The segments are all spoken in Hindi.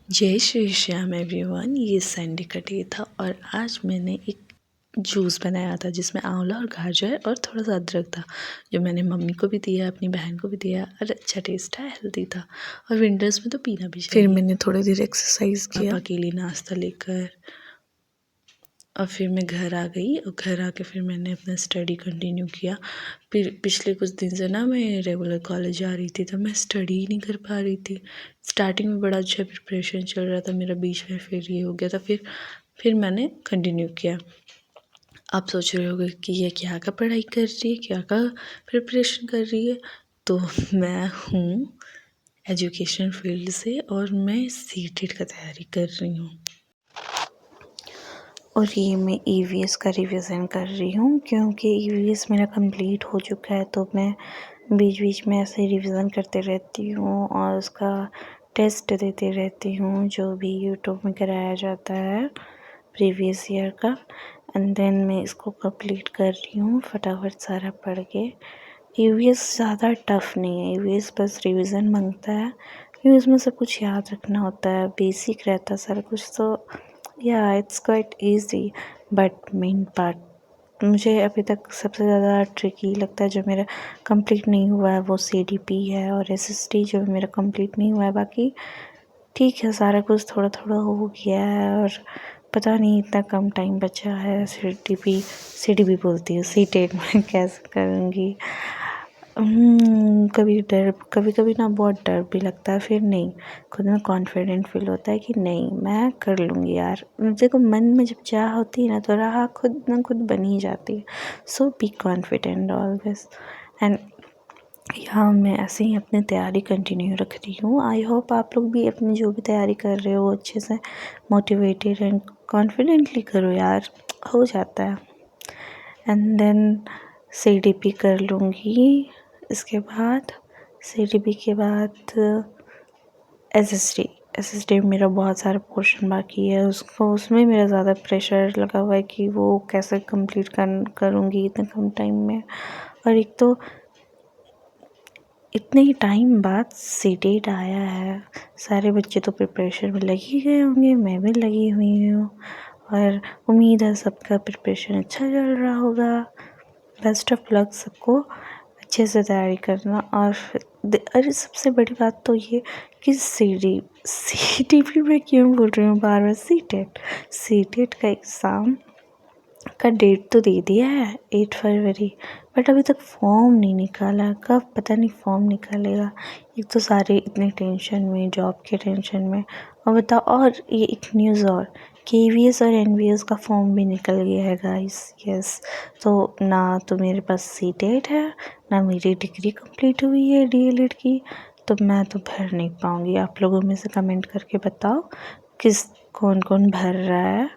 जय श्री श्याम एवरीवन। ये संडे का डे था और आज मैंने एक जूस बनाया था जिसमें आंवला और गाजर और थोड़ा सा अदरक था, जो मैंने मम्मी को भी दिया, अपनी बहन को भी दिया और अच्छा टेस्ट है, हेल्दी था और विंटर्स में तो पीना भी चाहिए। फिर मैंने थोड़ी देर एक्सरसाइज किया, पापा के लिए नाश्ता लेकर, और फिर मैं घर आ गई और घर आके फिर मैंने अपना स्टडी कंटिन्यू किया। फिर पिछले कुछ दिन से ना मैं रेगुलर कॉलेज जा रही थी तो मैं स्टडी ही नहीं कर पा रही थी। स्टार्टिंग में बड़ा अच्छा प्रिपरेशन चल रहा था मेरा, बीच में फिर ये हो गया था। फिर मैंने कंटिन्यू किया। आप सोच रहे होंगे कि ये क्या का पढ़ाई कर रही है, क्या का प्रिपरेशन कर रही है। तो मैं हूँ एजुकेशन फील्ड से और मैं सीटेट का तैयारी कर रही हूँ और ये मैं ईवीएस का रिवीजन कर रही हूँ क्योंकि ईवीएस मेरा कंप्लीट हो चुका है। तो मैं बीच बीच में ऐसे रिवीजन करते रहती हूँ और उसका टेस्ट देती रहती हूँ जो भी यूट्यूब में कराया जाता है प्रीवियस ईयर का। एंड देन मैं इसको कंप्लीट कर रही हूँ फटाफट सारा पढ़ के। ईवीएस ज़्यादा टफ़ नहीं है, ईवीएस बस रिवीजन मांगता है क्योंकि उसमें सब कुछ याद रखना होता है, बेसिक रहता है सारा कुछ। तो या it's quite easy, but main part मुझे अभी तक सबसे ज़्यादा ट्रिकी लगता है, जो मेरा कंप्लीट नहीं हुआ है वो सीडीपी है और एसएसटी जो मेरा कंप्लीट नहीं हुआ है। बाकी ठीक है, सारा कुछ थोड़ा थोड़ा हो गया है और पता नहीं इतना कम टाइम बचा है। सीडीपी बोलती हूँ, सीटेट में कैसे करूँगी। कभी कभी ना बहुत डर भी लगता है, फिर नहीं, खुद में कॉन्फिडेंट फील होता है कि नहीं मैं कर लूँगी यार। मुझे को मन में जब चाह होती है ना तो राह खुद ना खुद बन ही जाती है। सो बी कॉन्फिडेंट ऑलवेज। एंड यहाँ मैं ऐसे ही अपनी तैयारी कंटिन्यू रख रही हूँ। आई होप आप लोग भी अपनी जो भी तैयारी कर रहे हो अच्छे से मोटिवेटेड एंड कॉन्फिडेंटली करो यार, हो जाता है। एंड देन सीडीपी कर लूँगी। इसके बाद सीडीपी के बाद एसएसटी में मेरा बहुत सारा पोर्शन बाकी है, उसमें मेरा ज़्यादा प्रेशर लगा हुआ है कि वो कैसे कंप्लीट करूँगी इतने कम टाइम में। और एक तो इतने ही टाइम बाद सीटेट आया है, सारे बच्चे तो प्रिपरेशन में लगे गए होंगे, मैं भी लगी हुई हूँ और उम्मीद है सबका प्रिपरेशन अच्छा चल रहा होगा। बेस्ट ऑफ लक सबको, अच्छे से तैयारी करना। और अरे सबसे बड़ी बात तो ये कि सीटीपी में क्यों बोल रही हूँ बार बार, सीटेट का एग्ज़ाम का डेट तो दे दिया है 8 फरवरी, बट अभी तक फॉर्म नहीं निकाला। कब पता नहीं फॉर्म निकालेगा। एक तो सारे इतने टेंशन में, जॉब के टेंशन में। और बताओ, और ये एक न्यूज़ और, केवीएस और एनवीएस का फॉर्म भी निकल गया है गाइस। यस, तो ना तो मेरे पास सीटेट है, ना मेरी डिग्री कंप्लीट हुई है डीएलएड की, तो मैं तो भर नहीं पाऊँगी। आप लोगों में से कमेंट करके बताओ कौन कौन भर रहा है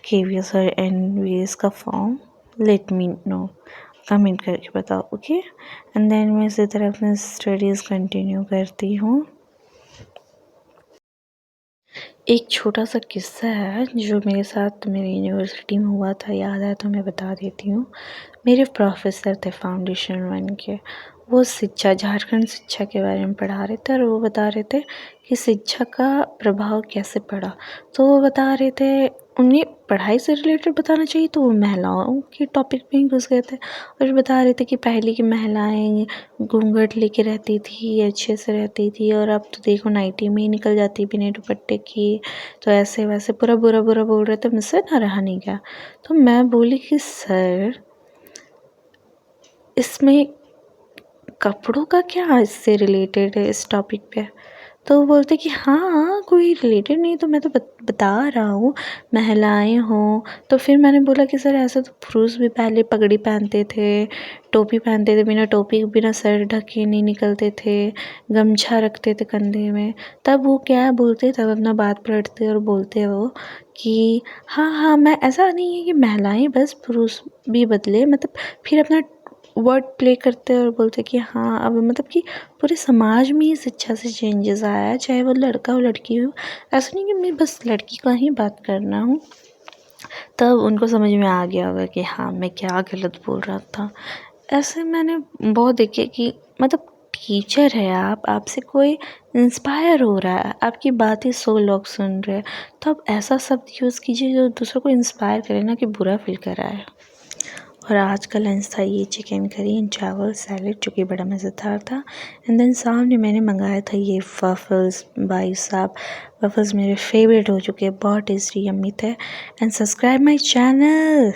केवीएस और एनवीएस का form. Let me know, comment करके बताओ, ओके। एंड देन मैं इसी तरह अपनी स्टडीज़ कंटिन्यू करती हूँ। एक छोटा सा किस्सा है जो मेरे साथ मेरी यूनिवर्सिटी में हुआ था, याद है तो मैं बता देती हूँ। मेरे प्रोफेसर थे फाउंडेशन 1 के, वो शिक्षा, झारखंड शिक्षा के बारे में पढ़ा रहे थे और वो बता रहे थे कि शिक्षा का प्रभाव कैसे पड़ा। तो वो बता रहे थे, उन्हें पढ़ाई से रिलेटेड बताना चाहिए तो वो महिलाओं के टॉपिक पे ही घुस गए थे और बता रहे थे कि पहले की महिलाएं घूंघट लेके रहती थी, अच्छे से रहती थी, और अब तो देखो नाइटी में ही निकल जाती बिना दुपट्टे की। तो ऐसे वैसे पूरा बुरा बुरा बोल रहे थे, मुझसे ना रहा नहीं गया। तो मैं बोली कि सर इसमें कपड़ों का क्या इससे रिलेटेड है इस टॉपिक पे। तो वो बोलते कि हाँ कोई रिलेटेड नहीं, तो मैं तो बता रहा हूँ महिलाएं हों। तो फिर मैंने बोला कि सर ऐसा तो पुरुष भी पहले पगड़ी पहनते थे, टोपी पहनते थे, बिना टोपी बिना सर ढके नहीं निकलते थे, गमछा रखते थे कंधे में। तब वो क्या बोलते, तब अपना बात पलटते और बोलते वो कि हाँ हाँ, मैं ऐसा नहीं है कि महिलाएं बस, पुरुष भी बदले, मतलब फिर अपना वर्ड प्ले करते और बोलते कि हाँ अब मतलब कि पूरे समाज में ही शिक्षा से चेंजेस आया है, चाहे वो लड़का हो लड़की हो। ऐसा नहीं कि मैं बस लड़की का ही बात करना हूँ। तब उनको समझ में आ गया होगा कि हाँ मैं क्या गलत बोल रहा था। ऐसे मैंने बहुत देखे कि मतलब टीचर है आप, आपसे कोई इंस्पायर हो रहा है, आपकी बातें 100 लोग सुन रहे हैं, तो आप ऐसा शब्द यूज़ कीजिए जो दूसरों को इंस्पायर करे, ना कि बुरा फील कराए। और आज का लंच था ये चिकन करी एंड चावल सैलेड, जो कि बड़ा मज़ेदार था। एंड देन सामने मैंने मंगाया था ये वफ़ल्स। भाई साहब, वफ़ल्स मेरे फेवरेट हो चुके हैं, बहुत टेस्टी यम्मी थे। And subscribe my channel.